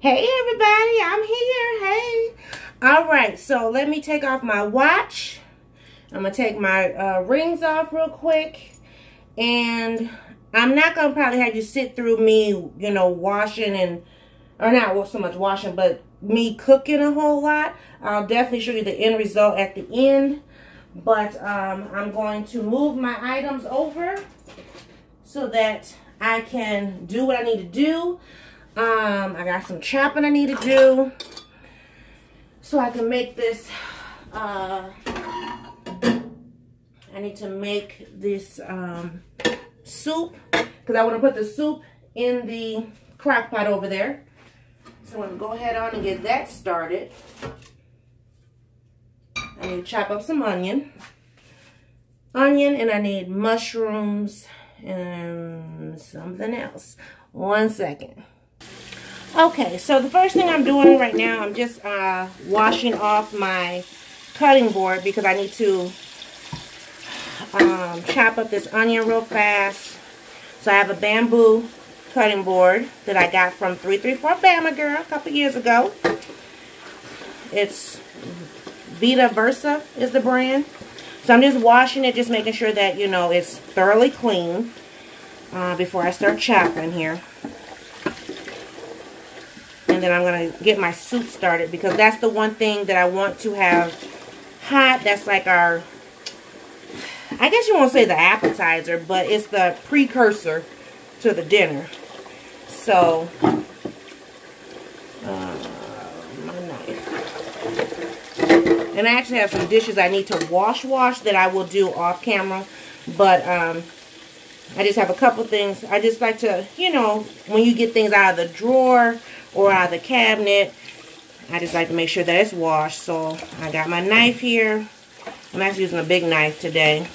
Hey everybody, I'm here. Hey. All right, so let me take off my watch. I'm gonna take my rings off real quick, and I'm not gonna probably have you sit through me, you know, washing and, or not so much washing, but me cooking a whole lot. I'll definitely show you the end result at the end, but I'm going to move my items over so that I can do what I need to do. I got some chopping I need to do so I can make this, I need to make this soup, because I want to put the soup in the crock pot over there. So I'm going to go ahead on and get that started. I need to chop up some onion, and I need mushrooms and something else. 1 second. Okay, so the first thing I'm doing right now, I'm just washing off my cutting board because I need to chop up this onion real fast. So I have a bamboo cutting board that I got from 334 Bama Girl a couple years ago. It's Vita Versa is the brand. So I'm just washing it, just making sure that, you know, it's thoroughly clean before I start chopping here. And then I'm going to get my soup started because that's the one thing that I want to have hot. That's like our, I guess you won't say the appetizer, but it's the precursor to the dinner. So, my knife. And I actually have some dishes I need to wash that I will do off camera. But I just have a couple things. I just like to, you know, when you get things out of the drawer or out of the cabinet, I just like to make sure that it's washed. So I got my knife here. I'm actually using a big knife today.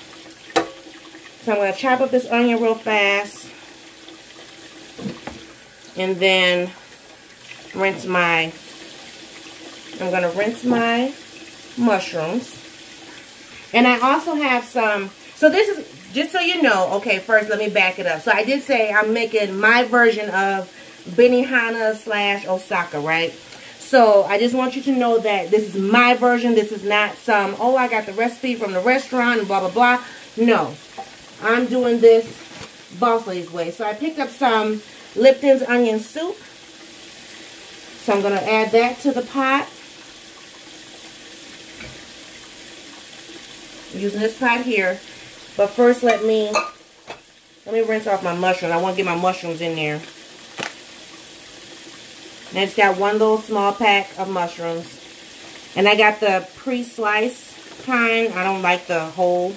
So I'm going to chop up this onion real fast. And then I'm going to rinse my mushrooms. And I also have some, so this is, just so you know, okay, first let me back it up. So I did say I'm making my version of Benihana / Osaka, right? So I just want you to know that this is my version. This is not some, oh, I got the recipe from the restaurant and blah, blah, blah. No, I'm doing this Boss Lady's way. So I picked up some Lipton's onion soup. So I'm going to add that to the pot. I'm using this pot here. But first let me rinse off my mushrooms. I want to get my mushrooms in there. And I just got one little small pack of mushrooms. And I got the pre-sliced kind. I don't like the whole.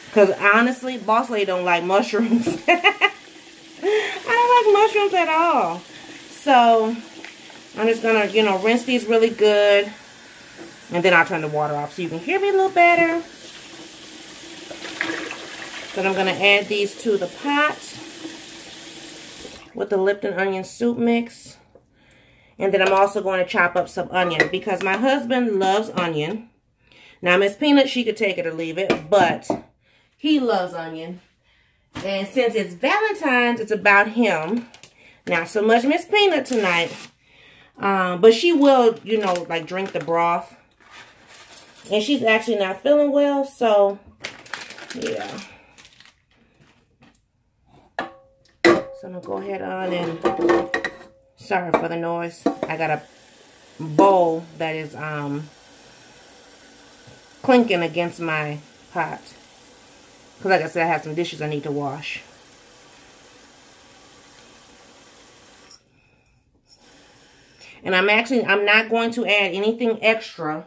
Because honestly, Boss Lady don't like mushrooms. I don't like mushrooms at all. So I'm just going to, you know, rinse these really good. And then I'll turn the water off so you can hear me a little better. Then I'm going to add these to the pot with the Lipton onion soup mix. And then I'm also going to chop up some onion because my husband loves onion. Now, Miss Peanut, she could take it or leave it, but he loves onion. And since it's Valentine's, it's about him. Not so much Miss Peanut tonight. But she will, you know, like drink the broth. And she's actually not feeling well, so yeah. So I'm going to go ahead on and, sorry for the noise. I got a bowl that is clinking against my pot. Because like I said, I have some dishes I need to wash. And I'm not going to add anything extra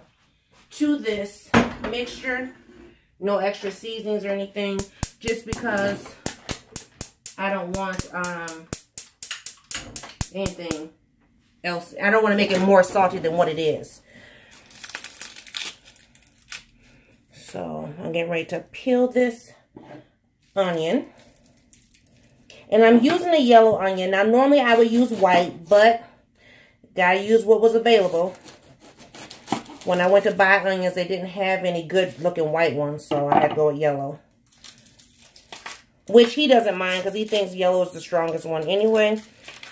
to this mixture. No extra seasonings or anything. Just because I don't want anything else. I don't want to make it more salty than what it is. So I'm getting ready to peel this onion. And I'm using a yellow onion. Now normally I would use white, but gotta use what was available. When I went to buy onions, they didn't have any good looking white ones, so I had to go with yellow. Which he doesn't mind because he thinks yellow is the strongest one anyway.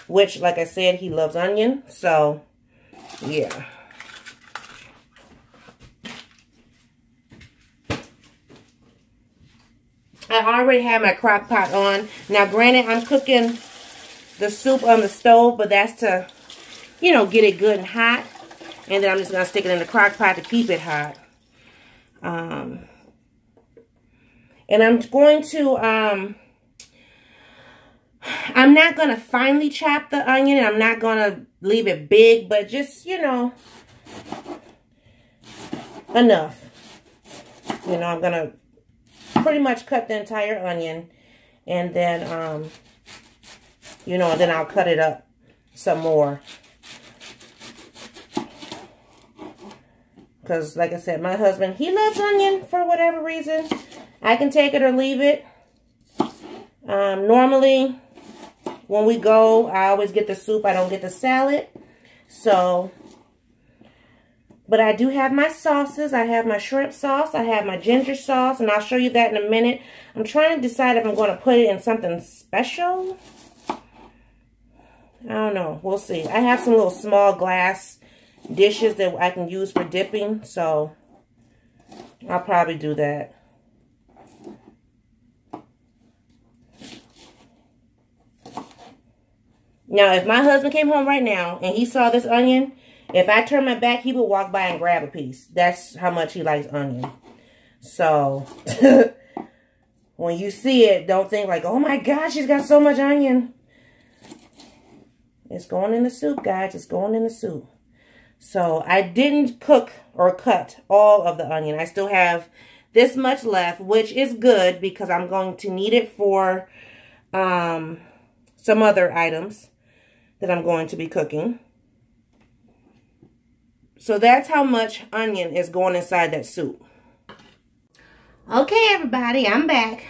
which, like I said, he loves onion. So, yeah. I already have my crock pot on. Now, granted, I'm cooking the soup on the stove, but that's to, you know, get it good and hot. And then I'm just going to stick it in the crock pot to keep it hot. And I'm going to, I'm not going to finely chop the onion. And I'm not going to leave it big, but just, you know, enough. You know, I'm going to pretty much cut the entire onion. And then, you know, then I'll cut it up some more. Because, like I said, my husband, he loves onion for whatever reason. I can take it or leave it. Normally, when we go, I always get the soup. I don't get the salad. So, but I do have my sauces. I have my shrimp sauce. I have my ginger sauce. And I'll show you that in a minute. I'm trying to decide if I'm going to put it in something special. I don't know. We'll see. I have some little small glass dishes that I can use for dipping. So, I'll probably do that. Now, if my husband came home right now and he saw this onion, if I turn my back, he would walk by and grab a piece. That's how much he likes onion. So, when you see it, don't think like, oh my gosh, she's got so much onion. It's going in the soup, guys. It's going in the soup. So, I didn't cook or cut all of the onion. I still have this much left, which is good because I'm going to need it for some other items that I'm going to be cooking. So that's how much onion is going inside that soup. Okay, everybody, I'm back.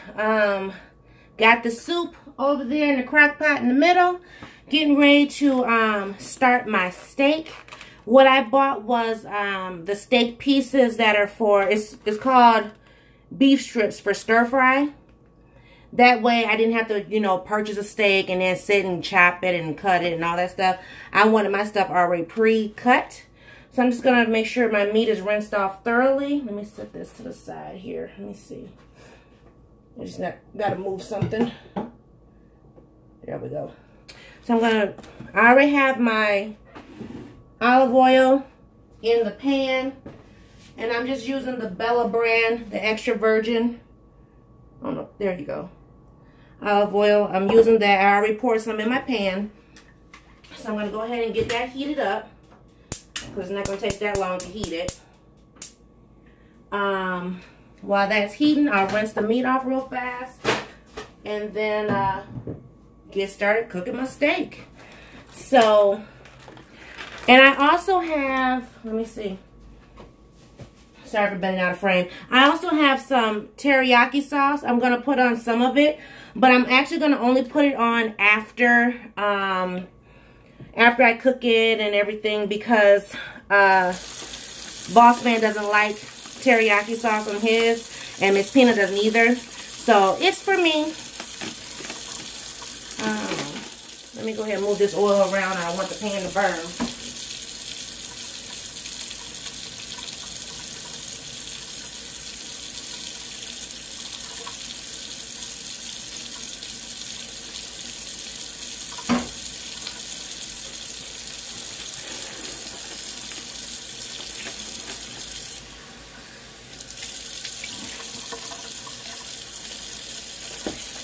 Got the soup over there in the crock pot in the middle. Getting ready to start my steak. What I bought was the steak pieces that are for, it's called beef strips for stir fry. That way I didn't have to, you know, purchase a steak and then sit and chop it and cut it and all that stuff. I wanted my stuff already pre-cut. So I'm just going to make sure my meat is rinsed off thoroughly. Let me set this to the side here. Let me see. I just got to move something. There we go. So I'm going to, I already have my olive oil in the pan. And I'm just using the Bella brand, the extra virgin. Oh no, there you go. Olive oil. I'm using that. I already poured some in my pan. So I'm going to go ahead and get that heated up. Because it's not going to take that long to heat it. While that's heating, I'll rinse the meat off real fast. And then get started cooking my steak. So, and I also have, let me see. Sorry for bending out of frame. I also have some teriyaki sauce. I'm going to put on some of it. But I'm actually going to only put it on after I cook it and everything. Because Boss Man doesn't like teriyaki sauce on his. And Miss Pina doesn't either. So it's for me. Let me go ahead and move this oil around. I want the pan to burn.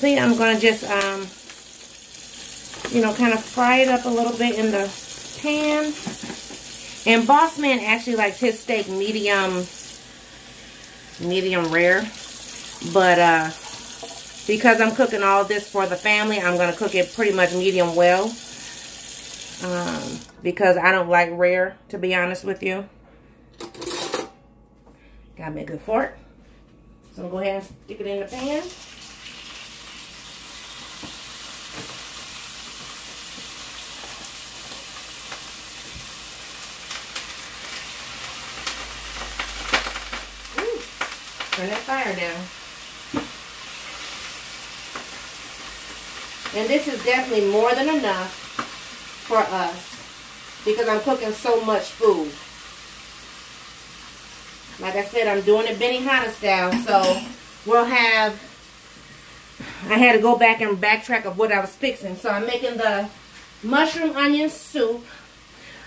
See, I'm going to just, you know, kind of fry it up a little bit in the pan. And Boss Man actually likes his steak medium rare. But because I'm cooking all this for the family, I'm going to cook it pretty much medium well. Because I don't like rare, to be honest with you. Got me a good fork. So I'm going to go ahead and stick it in the pan. Turn that fire down. And this is definitely more than enough. for us because I'm cooking so much food. Like I said, I'm doing it Benihana style, so we'll have, I had to go back and backtrack of what I was fixing. So I'm making the mushroom onion soup.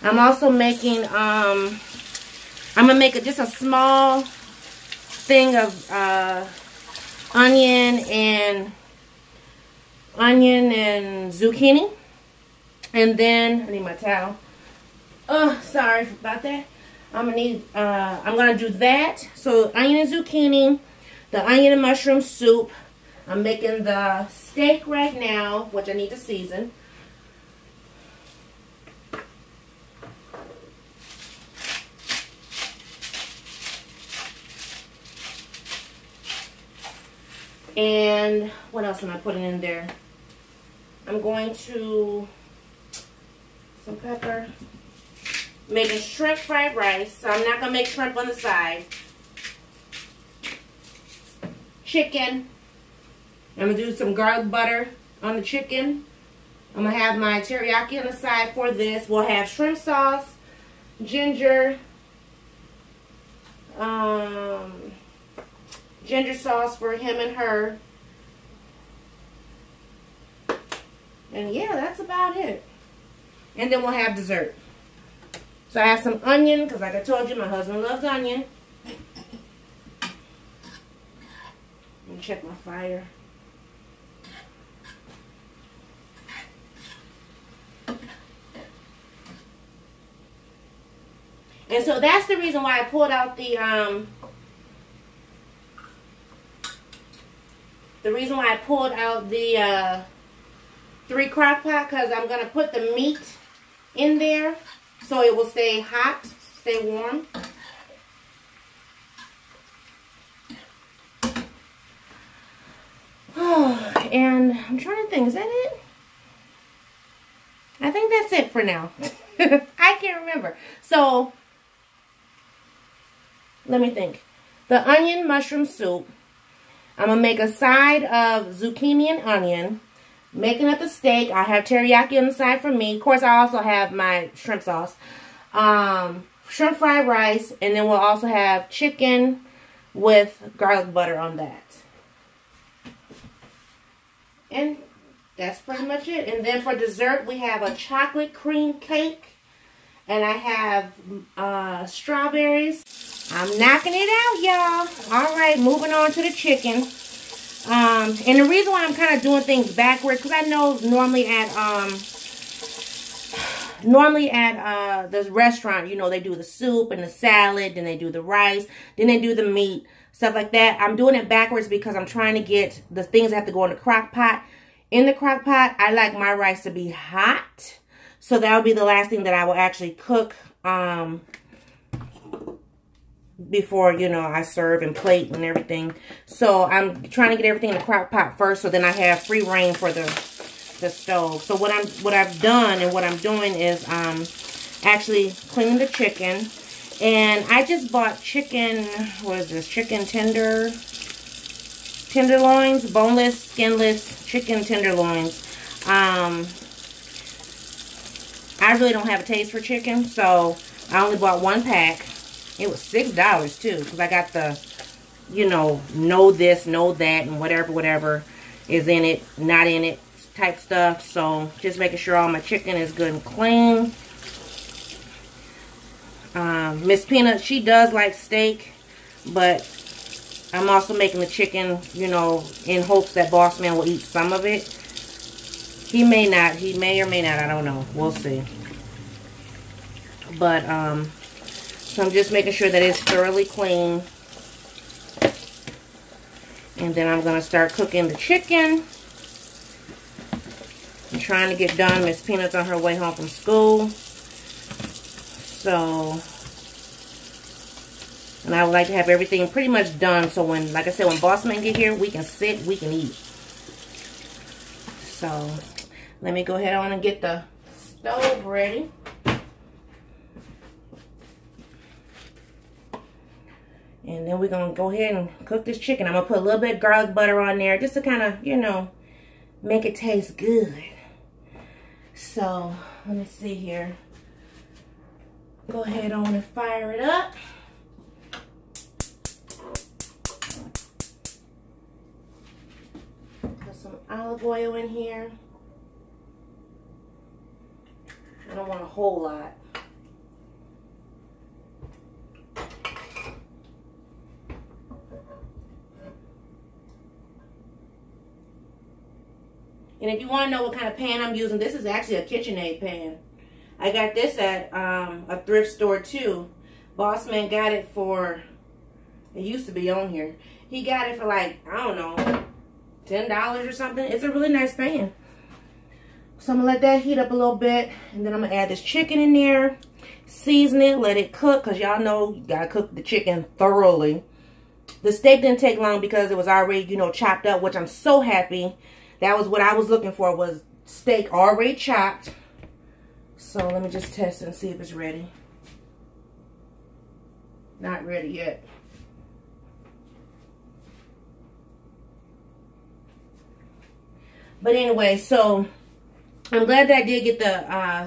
I'm also making, I'm going to make just a small thing of onion and zucchini. And then, I need my towel. Oh, sorry about that. I'm gonna do that. So onion and zucchini, the onion and mushroom soup. I'm making the steak right now, which I need to season. And what else am I putting in there? I'm going to, some pepper. Making shrimp fried rice, so I'm not going to make shrimp on the side. Chicken. I'm going to do some garlic butter on the chicken. I'm going to have my teriyaki on the side for this. We'll have shrimp sauce, ginger, ginger sauce for him and her. And yeah, that's about it. And then we'll have dessert. So I have some onion, because like I told you, my husband loves onion. Let me check my fire. And so that's the reason why I pulled out the reason why I pulled out the 3 crock pot, because I'm going to put the meat in there. So it will stay hot, stay warm. Oh, and I'm trying to think, is that it? I think that's it for now. I can't remember. So, let me think. The onion mushroom soup. I'm going to make a side of zucchini and onion. Making up the steak. I have teriyaki on the side for me. Of course, I also have my shrimp sauce. Shrimp fried rice. And then we'll also have chicken with garlic butter on that. And that's pretty much it. And then for dessert, we have a chocolate cream cake. And I have strawberries. I'm knocking it out, y'all. All right, moving on to the chicken. And the reason why I'm kind of doing things backwards, because I know normally at the restaurant, you know, they do the soup and the salad, then they do the rice, then they do the meat, stuff like that. I'm doing it backwards because I'm trying to get the things that have to go in the crock pot. In the crock pot, I like my rice to be hot. So that will be the last thing that I will actually cook before, you know, I serve and plate and everything. So I'm trying to get everything in the crock pot first, so then I have free reign for the stove. So what I've done and what I'm doing is actually cleaning the chicken. And I just bought chicken, what is this? Chicken tenderloins, boneless, skinless chicken tenderloins. I really don't have a taste for chicken, so I only bought 1 pack. It was $6 too, because I got the, you know this, know that, and whatever is in it, not in it type stuff. So just making sure all my chicken is good and clean. Miss Peanut, she does like steak, but I'm also making the chicken, you know, in hopes that Boss Man will eat some of it. He may not. He may or may not. I don't know. We'll see. But, so I'm just making sure that it's thoroughly clean. And then I'm going to start cooking the chicken. I'm trying to get done. Miss Peanut's on her way home from school. So, and I would like to have everything pretty much done. So when, like I said, when Boss Man get here, we can sit, we can eat. So, let me go ahead on and get the stove ready. And then we're going to go ahead and cook this chicken. I'm going to put a little bit of garlic butter on there just to kind of, you know, make it taste good. So let me see here. Go ahead on and fire it up. Put some olive oil in here. I don't want a whole lot. And if you want to know what kind of pan I'm using, this is actually a KitchenAid pan. I got this at a thrift store too. Boss Man got it for, it used to be on here. He got it for like, I don't know, $10 or something. It's a really nice pan. So I'm going to let that heat up a little bit. And then I'm going to add this chicken in there. Season it, let it cook. Because y'all know you got to cook the chicken thoroughly. The steak didn't take long because it was already, you know, chopped up. Which I'm so happy. That was what I was looking for, was steak already chopped. So let me just test it and see if it's ready. Not ready yet. But anyway, so I'm glad that I did get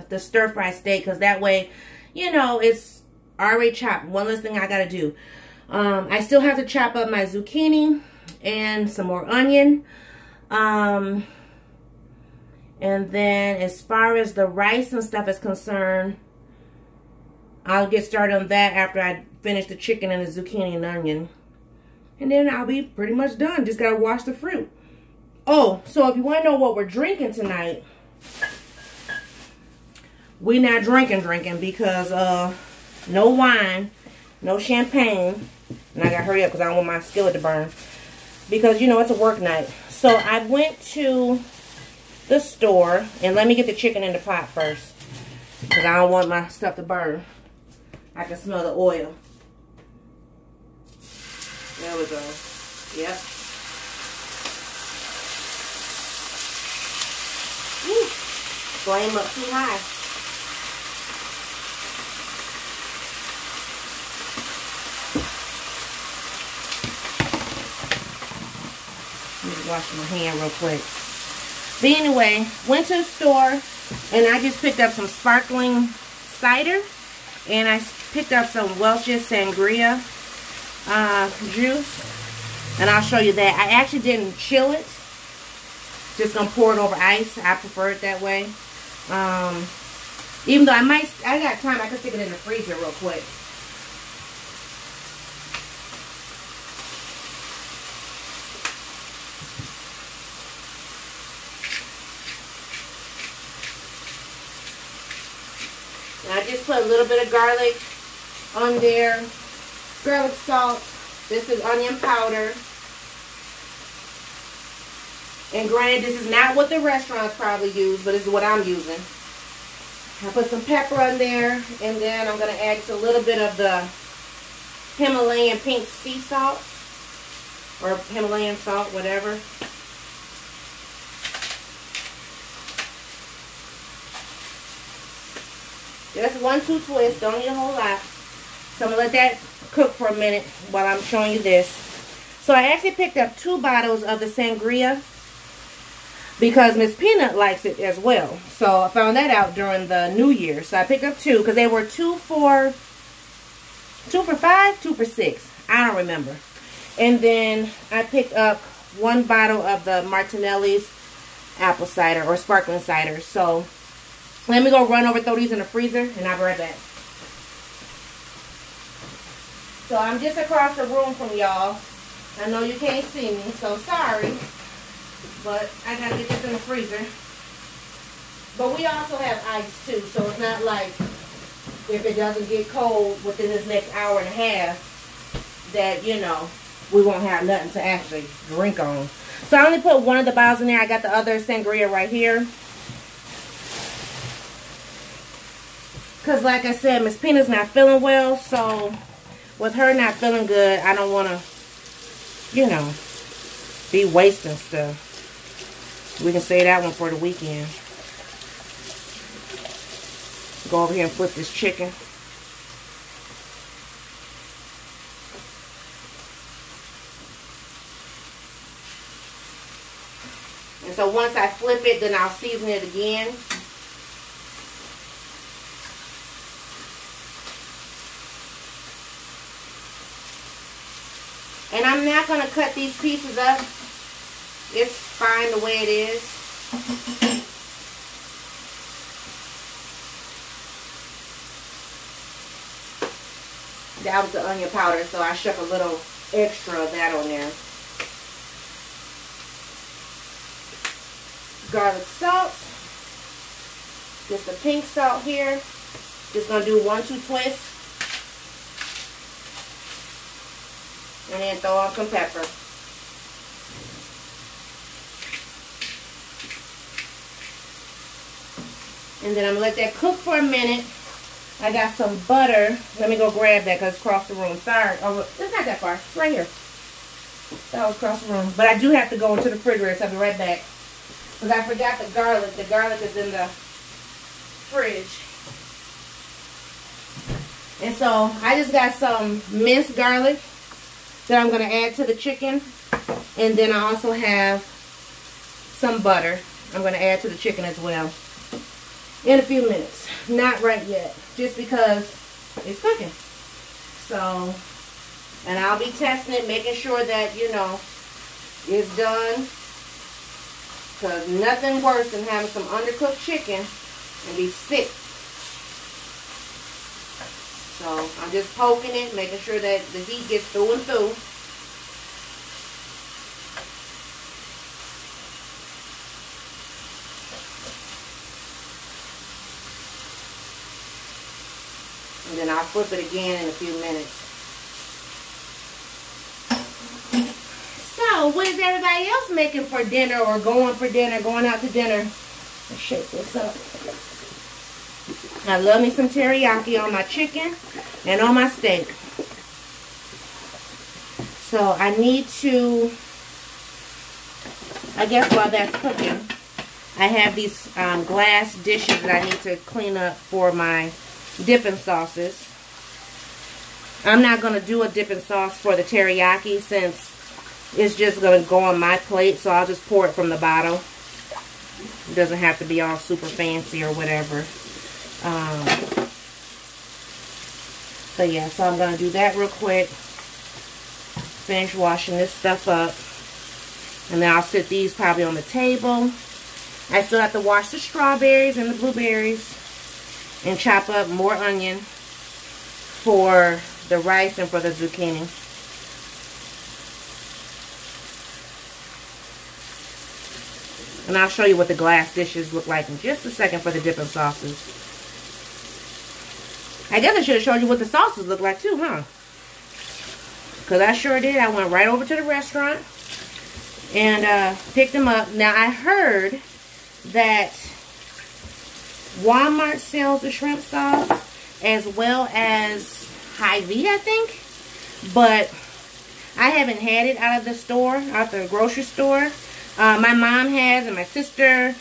the stir-fry steak, because that way, you know, it's already chopped. One less thing I got to do. I still have to chop up my zucchini and some more onion. And then as far as the rice and stuff is concerned, I'll get started on that after I finish the chicken and the zucchini and onion. And then I'll be pretty much done. Just gotta wash the fruit. Oh, so if you want to know what we're drinking tonight, we're not drinking because no wine, no champagne. And I gotta hurry up because I don't want my skillet to burn. Because, you know, it's a work night. So I went to the store, and let me get the chicken in the pot first, because I don't want my stuff to burn. I can smell the oil. There we go. Yep. Woo. Flame up too high. Let me wash my hand real quick. But anyway, went to the store and I just picked up some sparkling cider, and I picked up some Welch's Sangria juice, and I'll show you that. I actually didn't chill it, just gonna pour it over ice. I prefer it that way. Even though I got time, I could stick it in the freezer real quick. I just put a little bit of garlic on there, garlic salt. This is onion powder. And granted, this is not what the restaurants probably use, but this is what I'm using. I put some pepper on there, and then I'm going to add just a little bit of the Himalayan pink sea salt, or Himalayan salt, whatever. Just 1-2 twists, don't need a whole lot. So I'm going to let that cook for a minute while I'm showing you this. So I actually picked up 2 bottles of the sangria because Miss Peanut likes it as well. So I found that out during the New Year. So I picked up 2 because they were 2 for $5, 2 for $6. I don't remember. And then I picked up 1 bottle of the Martinelli's apple cider or sparkling cider. So let me go run over, throw these in the freezer, and I'll be right back. So I'm just across the room from y'all. I know you can't see me, so sorry. But I gotta get this in the freezer. But we also have ice too, so it's not like if it doesn't get cold within this next hour and a half that, you know, we won't have nothing to actually drink on. So I only put 1 of the bottles in there. I got the other sangria right here. Because like I said, Miss Peanut's not feeling well, so with her not feeling good, I don't want to, you know, be wasting stuff. We can save that one for the weekend. Go over here and flip this chicken. And so once I flip it, then I'll season it again. And I'm not going to cut these pieces up. It's fine the way it is. That was the onion powder, so I shook a little extra of that on there. Garlic salt. Just the pink salt here. Just going to do 1-2 twists. And then throw on some pepper. And then I'm going to let that cook for a minute. I got some butter. Let me go grab that because it's across the room. Sorry. Oh, it's not that far. It's right here. That was across the room. But I do have to go into the refrigerator, so I'll be right back. Because I forgot the garlic. The garlic is in the fridge. And so I just got some minced garlic that I'm going to add to the chicken. And then I also have some butter I'm going to add to the chicken as well. In a few minutes. Not right yet. Just because it's cooking. So, and I'll be testing it, making sure that, you know, it's done. Because nothing worse than having some undercooked chicken and be sick. So, I'm just poking it, making sure that the heat gets through and through. And then I'll flip it again in a few minutes. So, what is everybody else making for dinner or going for dinner, going out to dinner? Let's shake this up. I love me some teriyaki on my chicken and on my steak. So, I need to, I guess while that's cooking, I have these glass dishes that I need to clean up for my dipping sauces. I'm not going to do a dipping sauce for the teriyaki since it's just going to go on my plate, so I'll just pour it from the bottle. It doesn't have to be all super fancy or whatever. So yeah, so I'm going to do that real quick. Finish washing this stuff up. And then I'll sit these probably on the table. I still have to wash the strawberries and the blueberries. And chop up more onion for the rice and for the zucchini. And I'll show you what the glass dishes look like in just a second for the dipping sauces. I guess I should have showed you what the sauces look like too, huh? Because I sure did. I went right over to the restaurant and picked them up. Now I heard that Walmart sells the shrimp sauce as well as Hy-Vee, I think. But I haven't had it out of the store, out the grocery store. My mom has and my sister.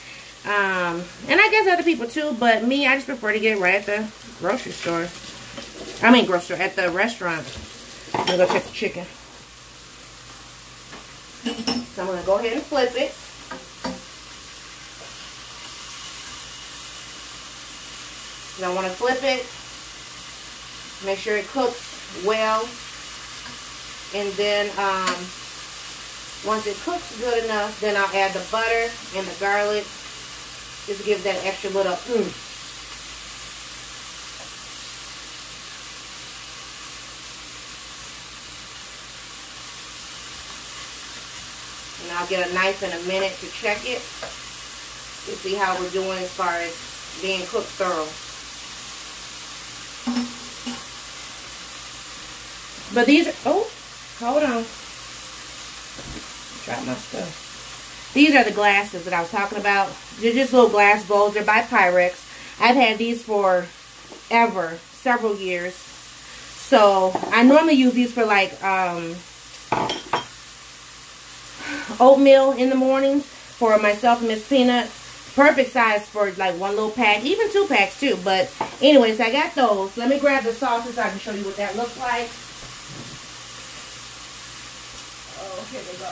And I guess other people too. But me, I just prefer to get it right at the grocery store. I mean grocery, at the restaurant. I'm going to go check the chicken. So I'm going to go ahead and flip it. I want to flip it, make sure it cooks well, and then once it cooks good enough, then I'll add the butter and the garlic, just to give that extra little And I'll get a knife in a minute to check it, to see how we're doing as far as being cooked thorough. But these are, oh, hold on. Drop my stuff. These are the glasses that I was talking about. They're just little glass bowls. They're by Pyrex. I've had these for ever, several years. So I normally use these for like oatmeal in the mornings for myself and Miss Peanut. Perfect size for like one little pack, even 2 packs too. But anyways, I got those. Let me grab the sauces so I can show you what that looks like. Oh, here they go.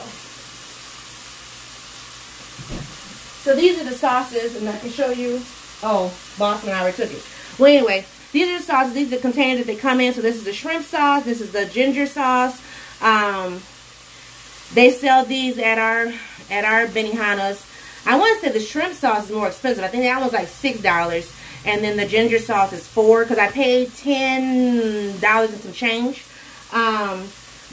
So these are the sauces, and I can show you. Oh, Boston already took it. Well, anyway, these are the sauces. These are the containers that they come in. So this is the shrimp sauce. This is the ginger sauce. They sell these at our Benihana's. I want to say the shrimp sauce is more expensive. I think that one's like $6. And then the ginger sauce is $4 because I paid $10 and some change.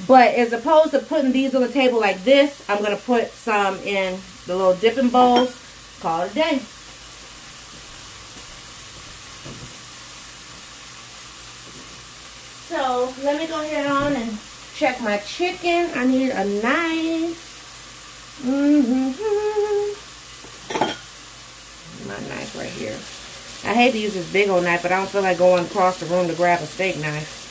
But as opposed to putting these on the table like this, I'm going to put some in the little dipping bowls. Call it a day. So let me go ahead on and check my chicken. I need a knife. My knife right here. I hate to use this big old knife, but I don't feel like going across the room to grab a steak knife.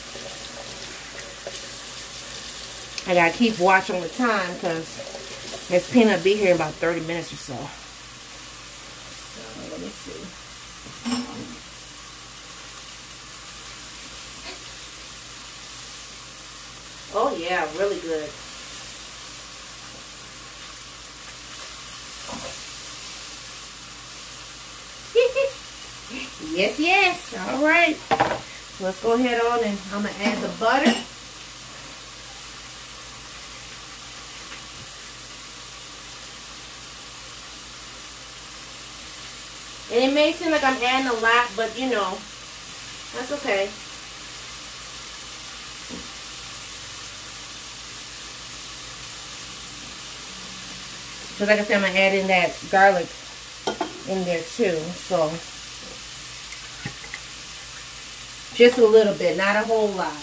I gotta keep watching the time because Miss Peanut will be here in about 30 minutes or so. So let me see. Oh yeah, really good. Yes, yes. All right. So let's go ahead on and I'm going to add the butter. And it may seem like I'm adding a lot, but you know, that's okay. Because like I said, I'm going to add in that garlic in there too. So just a little bit, not a whole lot.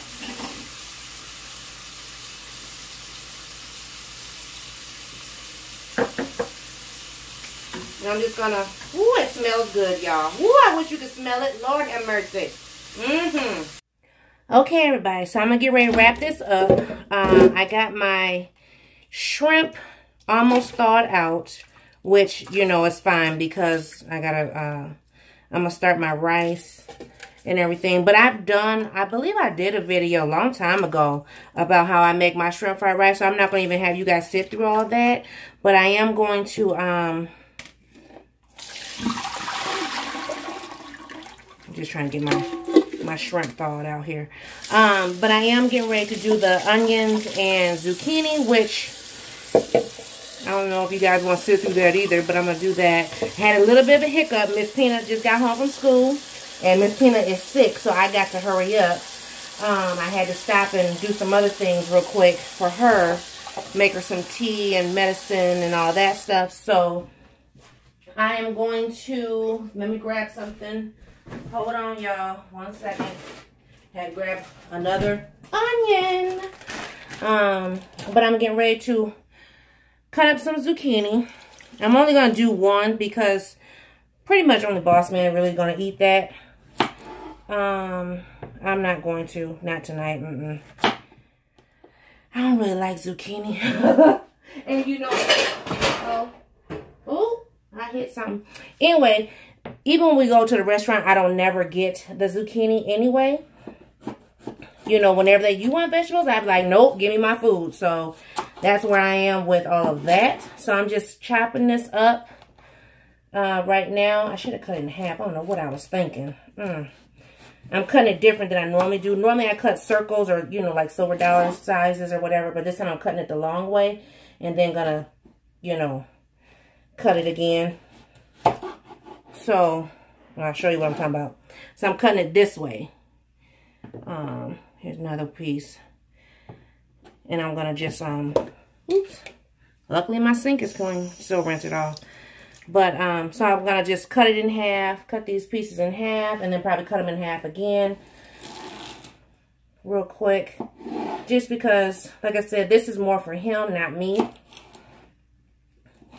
And I'm just gonna, ooh, it smells good, y'all. Ooh, I wish you could smell it. Lord have mercy. Okay, everybody, so I'm gonna get ready to wrap this up. I got my shrimp almost thawed out, which, you know, is fine because I gotta, I'm gonna start my rice and everything. But I believe I did a video a long time ago about how I make my shrimp fried rice. So I'm not going to even have you guys sit through all that. But I am going to, I'm just trying to get my shrimp thawed out here. But I am getting ready to do the onions and zucchini, which I don't know if you guys want to sit through that either, but I'm going to do that. Had a little bit of a hiccup. Miss Peanut just got home from school. And Miss Peanut is sick, so I got to hurry up. I had to stop and do some other things real quick for her. Make her some tea and medicine and all that stuff. So I am going to, let me grab something. Hold on, y'all. 1 second. Had to grab another onion. But I'm getting ready to cut up some zucchini. I'm only going to do one because pretty much only Boss Man really going to eat that. I'm not going to. Not tonight. I don't really like zucchini. And you know, oh, I hit something. Anyway, even when we go to the restaurant, I don't never get the zucchini anyway. You know, whenever you want vegetables, I'd be like, nope, give me my food. So that's where I am with all of that. So I'm just chopping this up right now. I should have cut it in half. I don't know what I was thinking. I'm cutting it different than I normally do. Normally I cut circles or, you know, like silver dollar sizes or whatever. But this time I'm cutting it the long way. And then gonna, you know, cut it again. So, I'll show you what I'm talking about. So I'm cutting it this way. Here's another piece. And I'm gonna just, oops. Luckily my sink is clean. Still rinse it off. But, so I'm going to just cut it in half, cut these pieces in half, and then probably cut them in half again. Real quick. Just because, like I said, this is more for him, not me.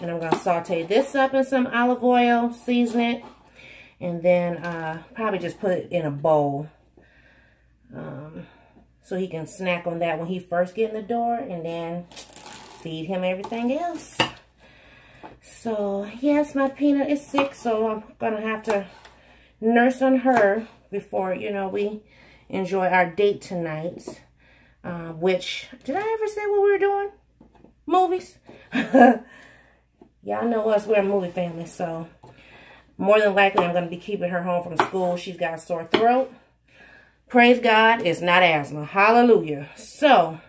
And I'm going to saute this up in some olive oil, season it, and then probably just put it in a bowl. So he can snack on that when he first gets in the door, and then feed him everything else. So, yes, my Peanut is sick, so I'm going to have to nurse on her before, you know, we enjoy our date tonight. Which, did I ever say what we were doing? Movies? Y'all know us, we're a movie family, so more than likely I'm going to be keeping her home from school. She's got a sore throat. Praise God, it's not asthma. Hallelujah. So,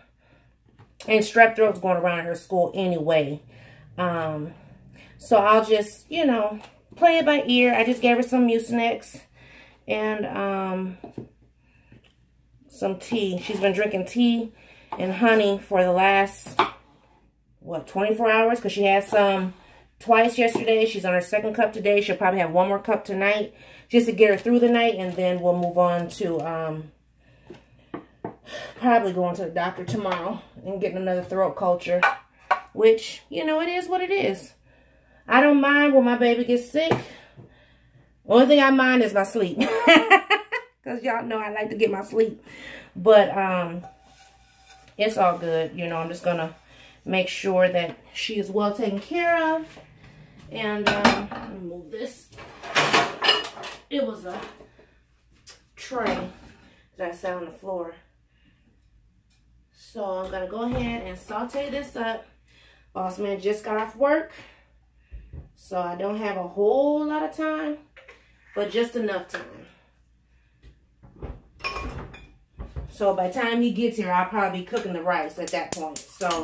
And strep throat's going around at her school anyway. So I'll just, you know, play it by ear. I just gave her some Mucinex and some tea. She's been drinking tea and honey for the last, what, 24 hours? Because she had some twice yesterday. She's on her second cup today. She'll probably have one more cup tonight just to get her through the night. And then we'll move on to probably going to the doctor tomorrow and getting another throat culture. Which, you know, it is what it is. I don't mind when my baby gets sick. Only thing I mind is my sleep. Because y'all know I like to get my sleep. But it's all good. You know, I'm just going to make sure that she is well taken care of. And let me move this. It was a tray that I sat on the floor. So I'm going to go ahead and saute this up. Boss man just got off work. So I don't have a whole lot of time, but just enough time. So by the time he gets here, I'll probably be cooking the rice at that point. So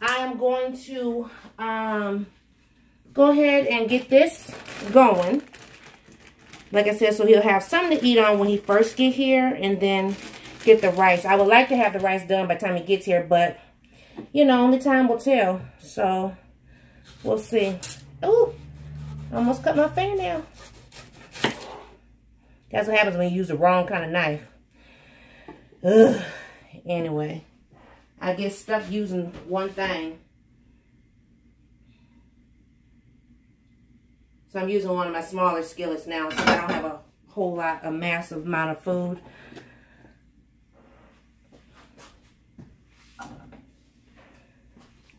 I am going to go ahead and get this going. Like I said, so he'll have something to eat on when he first get here, and then get the rice. I would like to have the rice done by the time he gets here, but you know, only time will tell. So we'll see. Ooh, almost cut my fingernail. That's what happens when you use the wrong kind of knife. Ugh. Anyway, I get stuck using one thing. So I'm using one of my smaller skillets now, so I don't have a whole lot, a massive amount of food.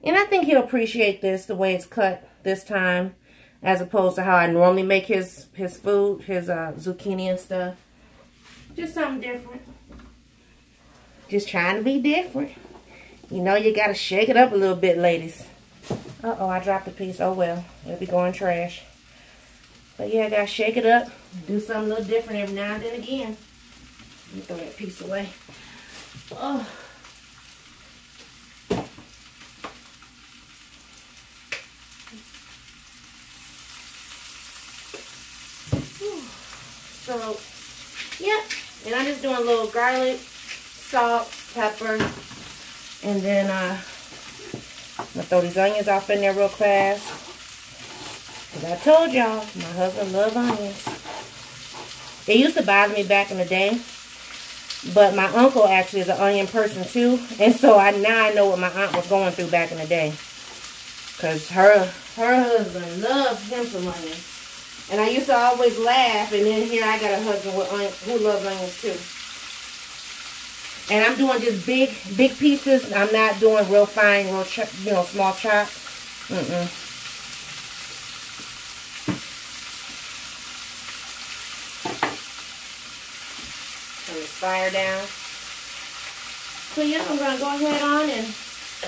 And I think he'll appreciate this, the way it's cut this time, as opposed to how I normally make his food, his zucchini and stuff. Just something different. Just trying to be different. You know, you got to shake it up a little bit, ladies. Uh-oh, I dropped a piece. Oh, well. It'll be going trash. But, yeah, I got to shake it up. Do something a little different every now and then again. Let me throw that piece away. Oh. So, yeah, and I'm just doing a little garlic, salt, pepper, and then I'm going to throw these onions off in there real fast. Because I told y'all, my husband loves onions. It used to bother me back in the day, but my uncle actually is an onion person too, and so now I know what my aunt was going through back in the day. Because her husband loved him some onions. And I used to always laugh, and then here I got a husband with who loves onions too. And I'm doing just big pieces. I'm not doing real fine, small chop. Turn this fire down. So yeah, I'm going to go ahead on and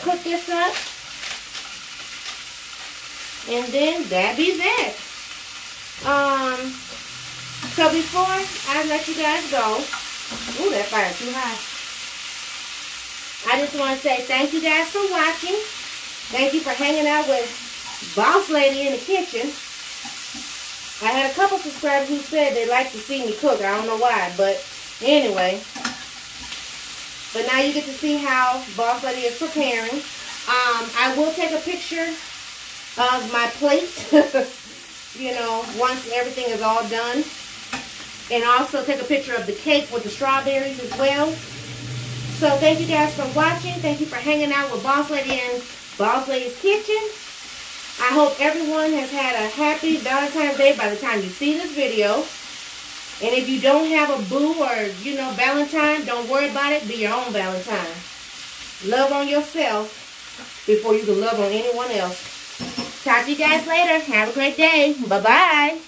cook this up. And then that be that. So before I let you guys go, ooh, that fire's too high. I just want to say thank you guys for watching. Thank you for hanging out with Boss Lady in the kitchen. I had a couple subscribers who said they'd like to see me cook. I don't know why, but anyway. But now you get to see how Boss Lady is preparing. I will take a picture of my plate. You know, once everything is all done. And also take a picture of the cake with the strawberries as well. So thank you guys for watching. Thank you for hanging out with Boss Lady in Boss Lady's Kitchen. I hope everyone has had a happy Valentine's Day by the time you see this video. And if you don't have a boo or, Valentine, don't worry about it. Be your own Valentine. Love on yourself before you can love on anyone else. Talk to you guys later. Have a great day. Bye-bye.